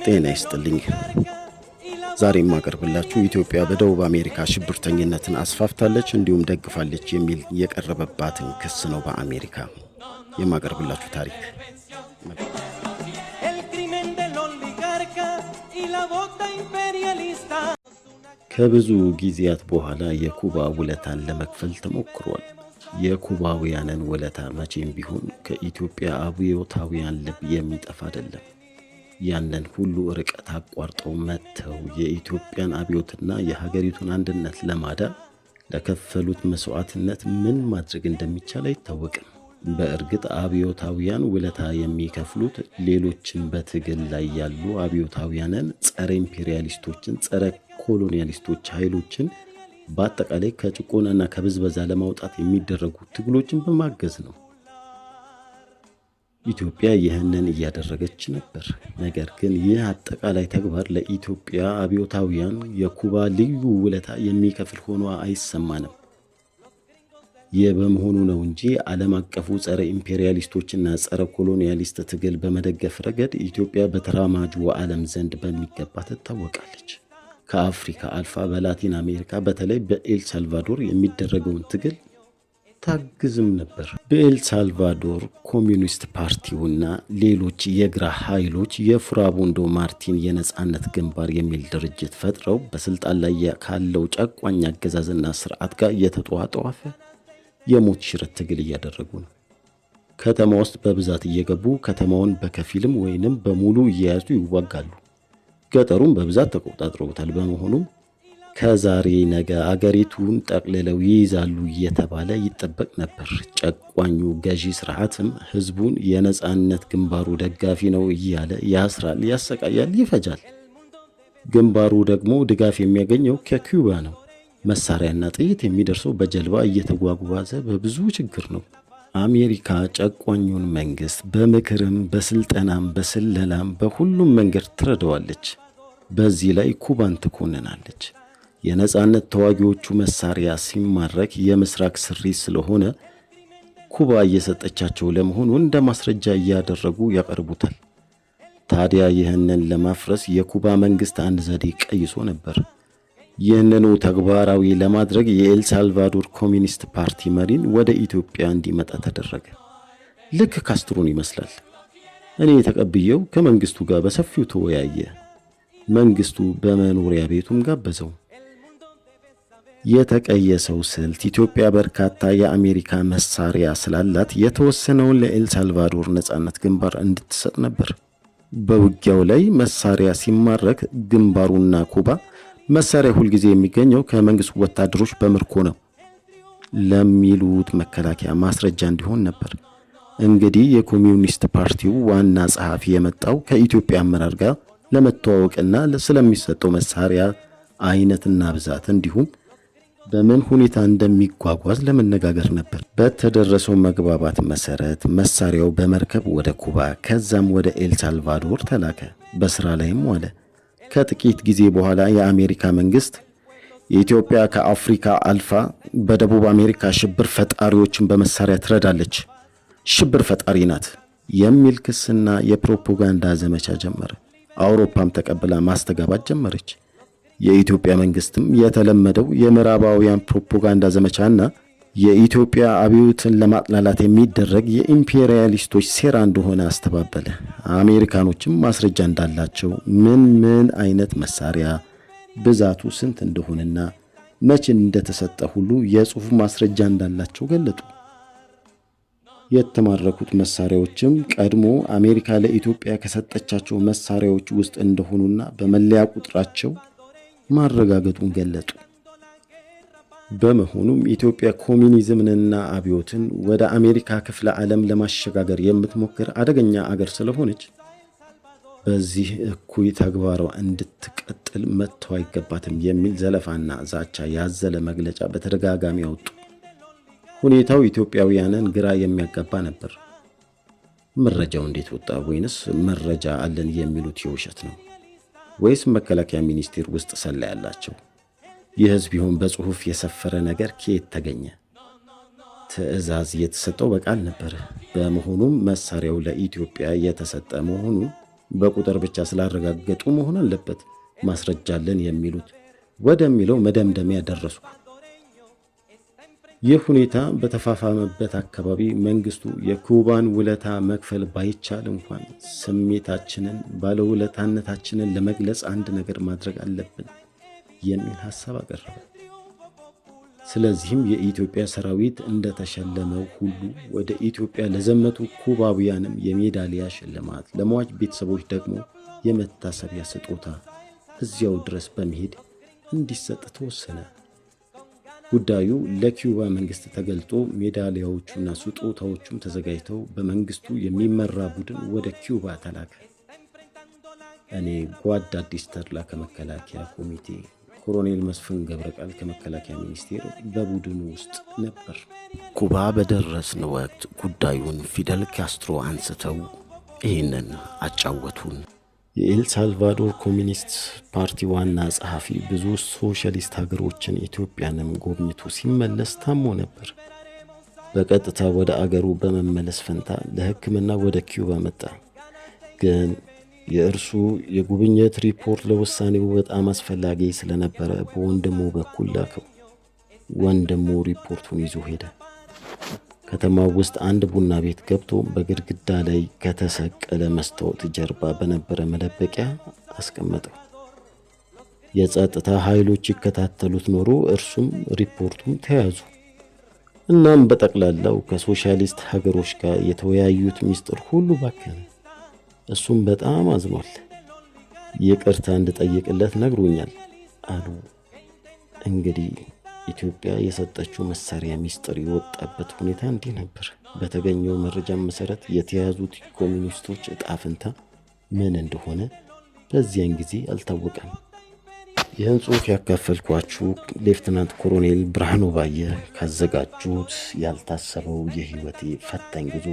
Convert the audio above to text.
ጤና ይስጥልኝ። ዛሬ የማቀርብላችሁ ኢትዮጵያ በደቡብ አሜሪካ ሽብርተኝነትን አስፋፍታለች እንዲሁም ደግፋለች የሚል የቀረበባትን ክስ ነው። በአሜሪካ የማቀርብላችሁ ታሪክ ከብዙ ጊዜያት በኋላ የኩባ ውለታን ለመክፈል ተሞክሯል። የኩባውያንን ውለታ መቼም ቢሆን ከኢትዮጵያ አብዮታውያን ልብ የሚጠፋ አይደለም። ያንን ሁሉ ርቀት አቋርጠው መጥተው የኢትዮጵያን አብዮትና የሀገሪቱን አንድነት ለማዳን ለከፈሉት መስዋዕትነት ምን ማድረግ እንደሚቻል አይታወቅም። በእርግጥ አብዮታውያን ውለታ የሚከፍሉት ሌሎችን በትግል ላይ ያሉ አብዮታውያንን፣ ጸረ ኢምፔሪያሊስቶችን፣ ጸረ ኮሎኒያሊስቶች ኃይሎችን በአጠቃላይ ከጭቆናና ከብዝበዛ ለማውጣት የሚደረጉ ትግሎችን በማገዝ ነው። ኢትዮጵያ ይህንን እያደረገች ነበር። ነገር ግን ይህ አጠቃላይ ተግባር ለኢትዮጵያ አብዮታውያን የኩባ ልዩ ውለታ የሚከፍል ሆኖ አይሰማንም። ይህ በመሆኑ ነው እንጂ ዓለም አቀፉ ጸረ ኢምፔሪያሊስቶችና ጸረ ኮሎኒያሊስት ትግል በመደገፍ ረገድ ኢትዮጵያ በተራማጁ ዓለም ዘንድ በሚገባ ትታወቃለች። ከአፍሪካ አልፋ በላቲን አሜሪካ በተለይ በኤል ሳልቫዶር የሚደረገውን ትግል ታግዝም ነበር። በኤል ሳልቫዶር ኮሚኒስት ፓርቲውና ሌሎች የግራ ኃይሎች የፍራቡንዶ ማርቲን የነጻነት ግንባር የሚል ድርጅት ፈጥረው በስልጣን ላይ ካለው ጨቋኝ አገዛዝና ስርዓት ጋር እየተጧጧፈ የሞት ሽረት ትግል እያደረጉ ነው። ከተማ ውስጥ በብዛት እየገቡ ከተማውን በከፊልም ወይንም በሙሉ እየያዙ ይዋጋሉ። ገጠሩን በብዛት ተቆጣጥረውታል። በመሆኑም ከዛሬ ነገ አገሪቱን ጠቅልለው ይይዛሉ እየተባለ ይጠበቅ ነበር። ጨቋኙ ገዢ ስርዓትም ህዝቡን የነጻነት ግንባሩ ደጋፊ ነው እያለ ያስራል፣ ያሰቃያል፣ ይፈጃል። ግንባሩ ደግሞ ድጋፍ የሚያገኘው ከኩባ ነው። መሳሪያና ጥይት የሚደርሰው በጀልባ እየተጓጓዘ በብዙ ችግር ነው። አሜሪካ ጨቋኙን መንግስት በምክርም በስልጠናም በስለላም በሁሉም መንገድ ትረዳዋለች። በዚህ ላይ ኩባን ትኮንናለች። የነጻነት ተዋጊዎቹ መሳሪያ ሲማረክ የምስራቅ ስሪት ስለሆነ ኩባ እየሰጠቻቸው ለመሆኑ እንደ ማስረጃ እያደረጉ ያቀርቡታል። ታዲያ ይህንን ለማፍረስ የኩባ መንግስት አንድ ዘዴ ቀይሶ ነበር። ይህንኑ ተግባራዊ ለማድረግ የኤል ሳልቫዶር ኮሚኒስት ፓርቲ መሪን ወደ ኢትዮጵያ እንዲመጣ ተደረገ። ልክ ካስትሮን ይመስላል። እኔ ተቀብየው ከመንግስቱ ጋር በሰፊው ተወያየ። መንግስቱ በመኖሪያ ቤቱም ጋበዘው። የተቀየሰው ስልት ኢትዮጵያ በርካታ የአሜሪካ መሳሪያ ስላላት የተወሰነውን ለኤል ሳልቫዶር ነጻነት ግንባር እንድትሰጥ ነበር። በውጊያው ላይ መሳሪያ ሲማረክ ግንባሩና ኩባ መሳሪያ ሁልጊዜ የሚገኘው ከመንግስቱ ወታደሮች በምርኮ ነው ለሚሉት መከላከያ ማስረጃ እንዲሆን ነበር። እንግዲህ የኮሚኒስት ፓርቲው ዋና ጸሐፊ የመጣው ከኢትዮጵያ አመራር ጋር ለመተዋወቅና ስለሚሰጠው መሳሪያ አይነትና ብዛት እንዲሁም በምን ሁኔታ እንደሚጓጓዝ ለመነጋገር ነበር። በተደረሰው መግባባት መሰረት መሳሪያው በመርከብ ወደ ኩባ ከዛም ወደ ኤል ሳልቫዶር ተላከ። በስራ ላይም ዋለ። ከጥቂት ጊዜ በኋላ የአሜሪካ መንግስት የኢትዮጵያ ከአፍሪካ አልፋ በደቡብ አሜሪካ ሽብር ፈጣሪዎችን በመሳሪያ ትረዳለች፣ ሽብር ፈጣሪ ናት የሚል ክስና የፕሮፓጋንዳ ዘመቻ ጀመረ። አውሮፓም ተቀብላ ማስተጋባት ጀመረች። የኢትዮጵያ መንግስትም የተለመደው የምዕራባውያን ፕሮፓጋንዳ ዘመቻና የኢትዮጵያ አብዮትን ለማጥላላት የሚደረግ የኢምፔሪያሊስቶች ሴራ እንደሆነ አስተባበለ። አሜሪካኖችም ማስረጃ እንዳላቸው ምን አይነት መሳሪያ ብዛቱ ስንት እንደሆነና መቼ እንደተሰጠ ሁሉ የጽሑፍ ማስረጃ እንዳላቸው ገለጡ። የተማረኩት መሳሪያዎችም ቀድሞ አሜሪካ ለኢትዮጵያ ከሰጠቻቸው መሳሪያዎች ውስጥ እንደሆኑና በመለያ ቁጥራቸው ማረጋገጡን ገለጡ። በመሆኑም ኢትዮጵያ ኮሚኒዝምንና አብዮትን ወደ አሜሪካ ክፍለ ዓለም ለማሸጋገር የምትሞክር አደገኛ አገር ስለሆነች በዚህ እኩይ ተግባሯ እንድትቀጥል መተው አይገባትም የሚል ዘለፋና ዛቻ ያዘለ መግለጫ በተደጋጋሚ አወጡ። ሁኔታው ኢትዮጵያውያንን ግራ የሚያጋባ ነበር። መረጃው እንዴት ወጣ? ወይንስ መረጃ አለን የሚሉት የውሸት ነው? ወይስ መከላከያ ሚኒስቴር ውስጥ ሰላይ ያላቸው? ይህስ ቢሆን በጽሑፍ የሰፈረ ነገር ከየት ተገኘ? ትዕዛዝ የተሰጠው በቃል ነበር። በመሆኑም መሳሪያው ለኢትዮጵያ የተሰጠ መሆኑን በቁጥር ብቻ ስላረጋገጡ መሆን አለበት ማስረጃ አለን የሚሉት ወደሚለው መደምደሚያ ደረስኩ። ይህ ሁኔታ በተፋፋመበት አካባቢ መንግስቱ የኩባን ውለታ መክፈል ባይቻል እንኳን ስሜታችንን፣ ባለውለታነታችንን ለመግለጽ አንድ ነገር ማድረግ አለብን የሚል ሐሳብ አቀረበ። ስለዚህም የኢትዮጵያ ሰራዊት እንደተሸለመው ሁሉ ወደ ኢትዮጵያ ለዘመቱ ኩባውያንም የሜዳሊያ ሽልማት፣ ለሟች ቤተሰቦች ደግሞ የመታሰቢያ ስጦታ እዚያው ድረስ በመሄድ እንዲሰጥ ተወሰነ። ጉዳዩ ለኪዩባ መንግስት ተገልጦ ሜዳሊያዎቹና ስጦታዎቹም ተዘጋጅተው በመንግስቱ የሚመራ ቡድን ወደ ኪዩባ ተላከ። እኔ ጓድ አዲስ ተድላ ከመከላከያ ኮሚቴ፣ ኮሎኔል መስፍን ገብረቃል ከመከላከያ ሚኒስቴር በቡድኑ ውስጥ ነበር። ኩባ በደረስን ወቅት ጉዳዩን ፊደል ካስትሮ አንስተው ይህንን አጫወቱን። የኤልሳልቫዶር ኮሚኒስት ፓርቲ ዋና ጸሐፊ ብዙ ሶሻሊስት ሀገሮችን ኢትዮጵያንም ጎብኝቶ ሲመለስ ታሞ ነበር። በቀጥታ ወደ አገሩ በመመለስ ፈንታ ለሕክምና ወደ ኪዩባ መጣ። ግን የእርሱ የጉብኝት ሪፖርት ለውሳኔው በጣም አስፈላጊ ስለነበረ በወንድሙ በኩል ላከው። ወንድሙ ሪፖርቱን ይዞ ሄደ። ከተማው ውስጥ አንድ ቡና ቤት ገብቶ በግድግዳ ላይ ከተሰቀለ መስታወት ጀርባ በነበረ መደበቂያ አስቀመጠው። የጸጥታ ኃይሎች ይከታተሉት ኖሮ እርሱም ሪፖርቱም ተያዙ። እናም በጠቅላላው ከሶሻሊስት ሀገሮች ጋር የተወያዩት ሚስጥር ሁሉ ባከነ። እሱም በጣም አዝኗል። ይቅርታ እንድጠይቅለት ነግሮኛል አሉ። እንግዲህ ኢትዮጵያ የሰጠችው መሳሪያ ሚስጥር የወጣበት ሁኔታ እንዲህ ነበር። በተገኘው መረጃ መሰረት የተያዙት ኮሚኒስቶች ዕጣ ፈንታ ምን እንደሆነ በዚያን ጊዜ አልታወቀም። ይህን ጽሑፍ ያካፈልኳችሁ ሌፍትናንት ኮሎኔል ብርሃኑ ባየ ካዘጋጁት ያልታሰበው የህይወቴ ፈታኝ ጉዞ